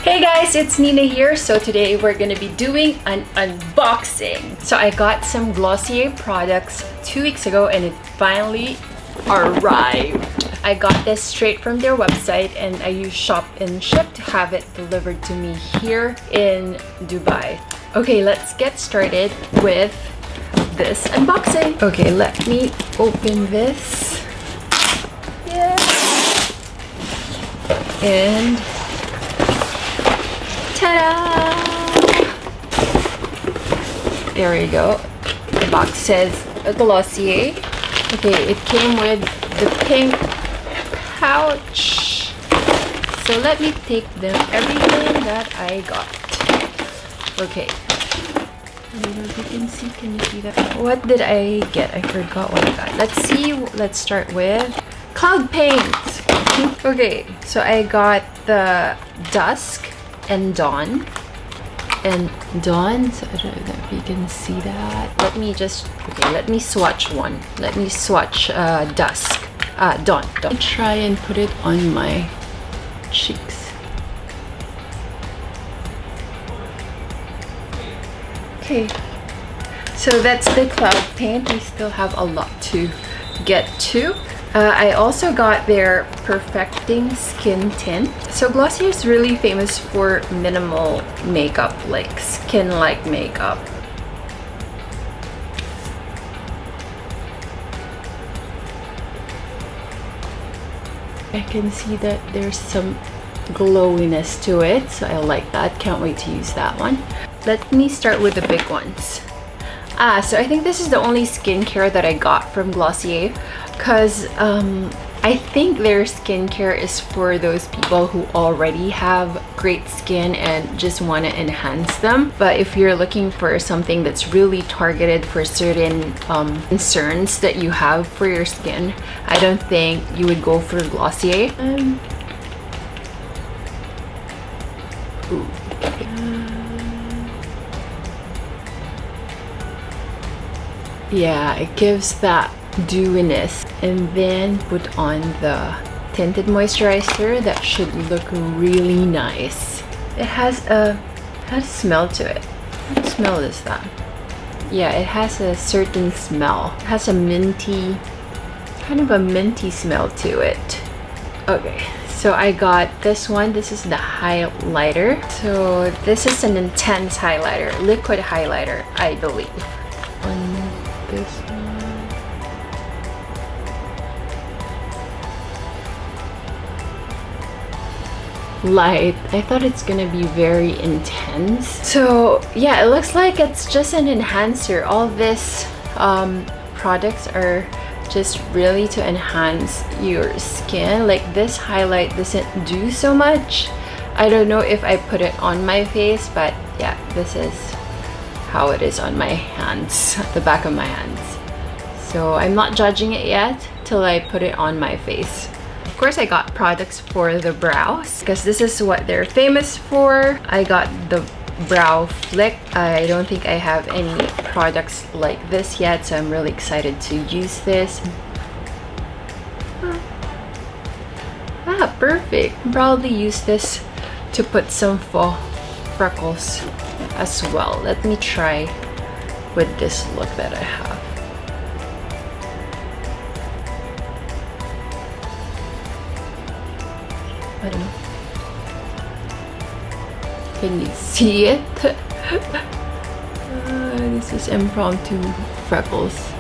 Hey guys, it's Nina here. So today we're gonna be doing an unboxing. So I got some Glossier products 2 weeks ago and it finally arrived. I got this straight from their website and I used Shop and Ship to have it delivered to me here in Dubai. Okay, let's get started with this unboxing. Okay, let me open this. Yeah. And ta-da! There we go. The box says a Glossier. Okay, it came with the pink pouch. So let me take them everything that I got. Okay. I don't know if you can see. Can you see that? What did I get? I forgot what I got. Let's see. Let's start with Cloud Paint. Okay, so I got the Dusk and Dawn. And Dawn, so I don't know if you can see that. Let me swatch one. Let me swatch Dusk. Dawn. I'll try and put it on my cheeks. Okay, so that's the Cloud Paint. We still have a lot to get to. I also got their Perfecting Skin Tint. So Glossier is really famous for minimal makeup, like skin-like makeup. I can see that there's some glowiness to it, so I like that. Can't wait to use that one. Let me start with the big ones. So I think this is the only skincare that I got from Glossier because I think their skincare is for those people who already have great skin and just want to enhance them. But if you're looking for something that's really targeted for certain concerns that you have for your skin, I don't think you would go for Glossier. Yeah, it gives that dewiness. And then put on the tinted moisturizer. That should look really nice. It has a smell to it. What smell is that? Yeah, it has a certain smell. It has a minty, kind of a minty smell to it. Okay, so I got this one. This is the highlighter. So this is an intense highlighter, liquid highlighter, I believe. On this one. Light. I thought it's gonna be very intense. So yeah, it looks like it's just an enhancer. All this products are just really to enhance your skin. Like this highlight doesn't do so much. I don't know if I put it on my face, but yeah, this is how it is on my hands, the back of my hands. So I'm not judging it yet till I put it on my face. Of course, I got products for the brows because this is what they're famous for. I got the brow flick. I don't think I have any products like this yet, so I'm really excited to use this. Perfect. I'll probably use this to put some faux freckles as well. Let me try with this look that I have. I don't know. Can you see it? This is impromptu freckles.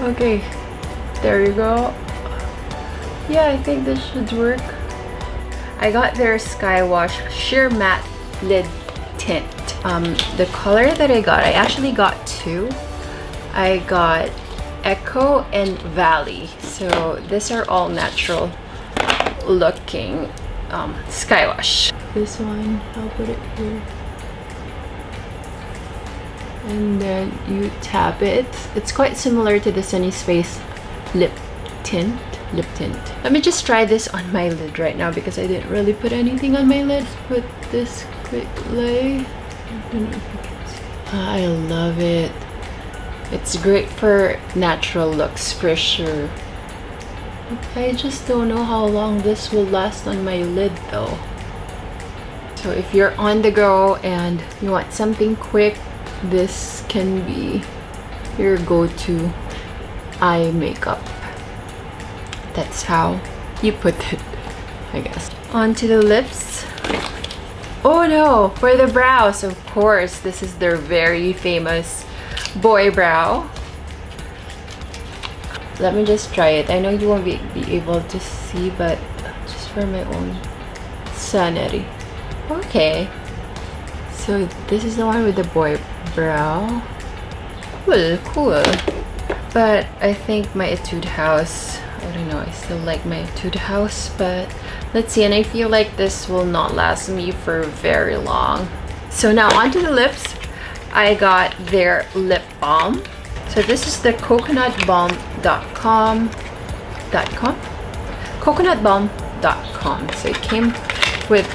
Okay, there you go. Yeah, I think this should work. I got their Skywash Sheer Matte Lid Tint. The color that I actually got two. I got Echo and Valley. So these are all natural looking Skywash. This one, I'll put it here. And then you tap it. It's quite similar to the Sunny Space lip tint. Let me just try this on my lid right now because I didn't really put anything on my lid. Put this quickly. I don't know if you can see. I love it. It's great for natural looks for sure. I just don't know how long this will last on my lid though. So if you're on the go and you want something quick, this can be your go-to eye makeup. That's how you put it, I guess. Onto the lips. Oh no, for the brows, of course, this is their very famous boy brow. Let me just try it. I know you won't be able to see, but just for my own sanity. Okay, so this is the one with the boy brow. Cool. But I think my Etude House, I don't know, I still like my Etude House, but let's see. And I feel like this will not last me for very long. So now onto the lips. I got their lip balm. So this is the Balm Dotcom. Balm.com. So it came with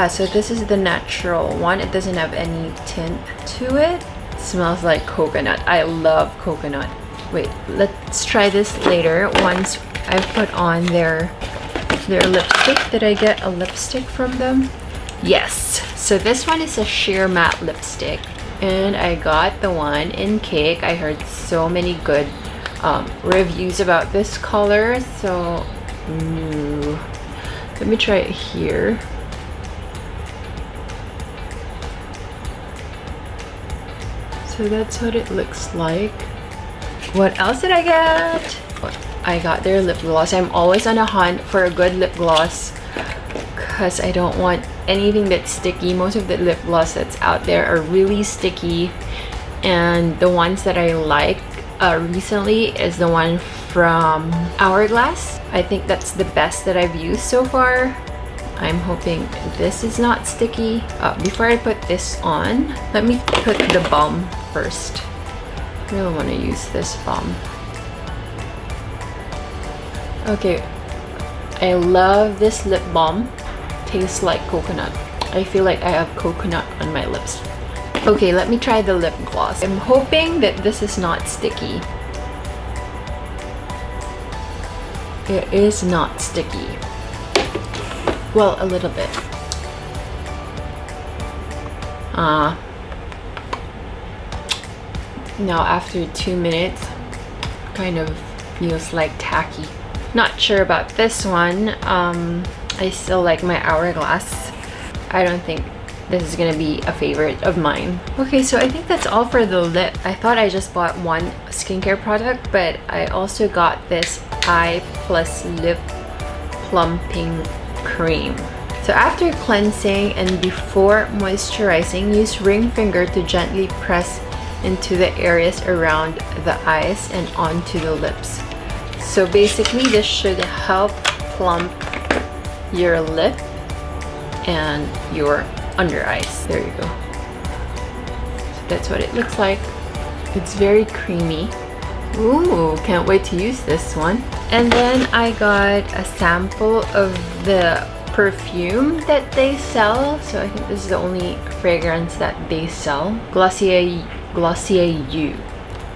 so this is the natural one. It doesn't have any tint to it. It smells like coconut. I love coconut. Wait, let's try this later once I put on their lipstick. Did I get a lipstick from them? Yes. So this one is a sheer matte lipstick, and I got the one in Cake. I heard so many good reviews about this color, so let me try it here. So that's what it looks like. What else did I get? I got their lip gloss. I'm always on a hunt for a good lip gloss because I don't want anything that's sticky. Most of the lip gloss that's out there are really sticky, and the ones that I like recently is the one from Hourglass. I think that's the best that I've used so far. I'm hoping this is not sticky. Before I put this on, let me put the balm first. I really want to use this balm. Okay, I love this lip balm. Tastes like coconut. I feel like I have coconut on my lips. Okay, let me try the lip gloss. I'm hoping that this is not sticky. It is not sticky. Well, a little bit. Now after 2 minutes, kind of feels like tacky. Not sure about this one. I still like my Hourglass. I don't think this is gonna be a favorite of mine. Okay, so I think that's all for the lip. I thought I just bought one skincare product, but I also got this Eye Plus Lip Plumping Creme. So after cleansing and before moisturizing, use ring finger to gently press into the areas around the eyes and onto the lips. So basically this should help plump your lip and your under eyes. There you go. So that's what it looks like. It's very creamy. Ooh, can't wait to use this one. And then I got a sample of the perfume that they sell. So I think this is the only fragrance that they sell. Glossier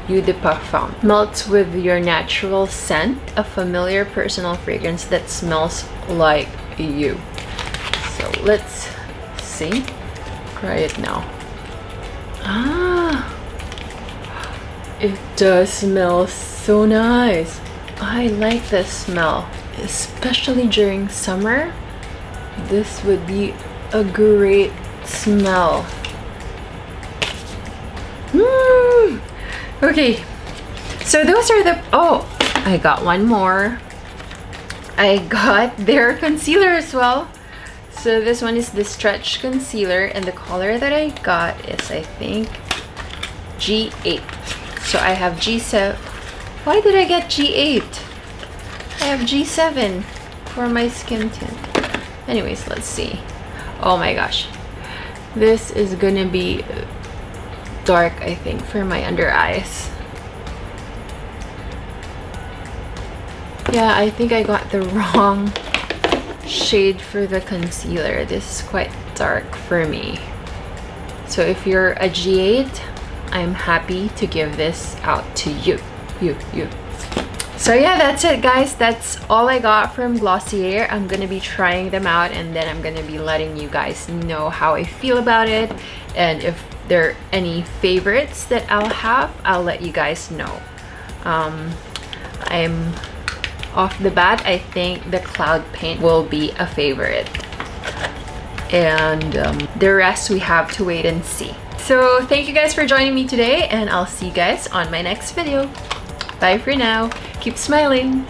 Eau de Parfum. Melts with your natural scent, a familiar personal fragrance that smells like you. So let's see. Try it now. It does smell so nice. I like this smell, especially during summer. This would be a great smell. Okay, so those are the, oh, I got one more. I got their concealer as well. So this one is the Stretch Concealer, and the color that I got is, I think, G8. So I have G7. Why did I get G8? I have G7 for my skin tint. Anyways, let's see. Oh my gosh. This is gonna be dark, I think, for my under eyes. Yeah, I think I got the wrong shade for the concealer. This is quite dark for me. So if you're a G8, I'm happy to give this out to you. So yeah, that's it guys. That's all I got from Glossier. I'm gonna be trying them out and then I'm gonna be letting you guys know how I feel about it, and if there are any favorites that I'll have, I'll let you guys know. I'm off the bat, I think the cloud paint will be a favorite, and the rest we have to wait and see. So thank you guys for joining me today, and I'll see you guys on my next video. Bye for now. Keep smiling.